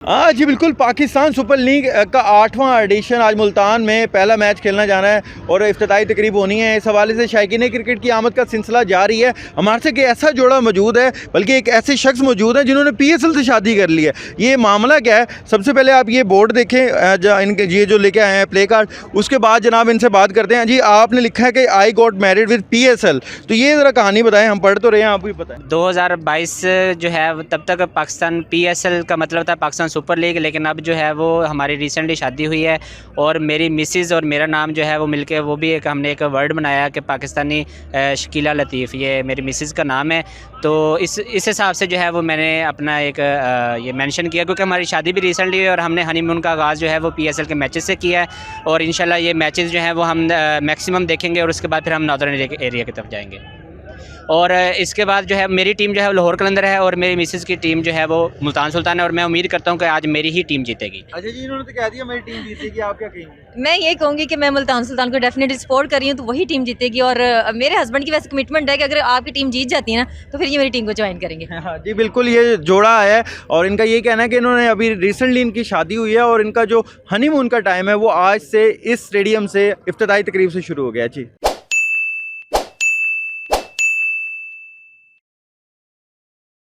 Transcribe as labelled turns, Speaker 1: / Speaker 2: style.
Speaker 1: जी बिल्कुल, Pakistan super league का 8वां addition आज मुल्तान में पहला मैच खेलना जाना है और इफ्तिताई तकरीब होनी है। इस हवाले से शायकीन क्रिकेट की आमद का सिलसिला जारी है। हमारे से एक ऐसा जोड़ा मौजूद है, बल्कि एक ऐसे शख्स मौजूद है जिन्होंने PSL से शादी कर ली है। ये मामला क्या है, सबसे पहले आप ये बोर्ड देखें, इनके ये जो लेके आए हैं प्ले कार्ड, उसके बाद जनाब इनसे बात करते हैं। जी, आपने लिखा है कि I got married with PSL, तो ये ज़रा कहानी बताएं, हम पढ़ तो रहे हैं, आप भी बताएं।
Speaker 2: 2022 जो है तब तक पाकिस्तान PSL का मतलब था पाकिस्तान सुपर लीग, लेकिन अब जो है वो हमारी रिसेंटली शादी हुई है और मेरी मिसेज़ और मेरा नाम जो है वो मिलके वो भी हमने एक वर्ड बनाया कि पाकिस्तानी शकीला लतीफ़, ये मेरी मिसेज़ का नाम है। तो इस हिसाब से जो है वो मैंने अपना एक ये मेंशन किया, क्योंकि हमारी शादी भी रिसेंटली हुई और हमने हनीमून का आगाज़ जो है वो PSL के मैचेस से किया है और इंशाल्लाह ये मैचेस जो हैं वो हम मैक्सिमम देखेंगे और उसके बाद फिर हम नॉर्दर्न एरिया की तरफ जाएंगे। और इसके बाद जो है मेरी टीम जो है लाहौर कलंदर है और मेरी मिसेज़ की टीम जो है वो मुल्तान सुल्तान है और मैं उम्मीद करता हूँ कि आज मेरी ही टीम जीतेगी।
Speaker 1: अच्छा जी, इन्होंने तो कह दिया मेरी टीम जीतेगी, आप क्या कहेंगे?
Speaker 3: मैं ये कहूँगी कि मैं मुल्तान सुल्तान को डेफिनेटली सपोर्ट कर रही हूँ, तो वही टीम जीतेगी। और मेरे हस्बैंड की वैसे कमिटमेंट है कि अगर आपकी टीम जीत जाती है ना तो फिर ये मेरी टीम को ज्वाइन करेंगे।
Speaker 1: हाँ जी बिल्कुल, ये जोड़ा है और इनका ये कहना है कि इन्होंने अभी रिसेंटली इनकी शादी हुई है और इनका जो हनीमून का टाइम है वो आज से इस स्टेडियम से इफ्तिताई तकरीब से शुरू हो गया। जी।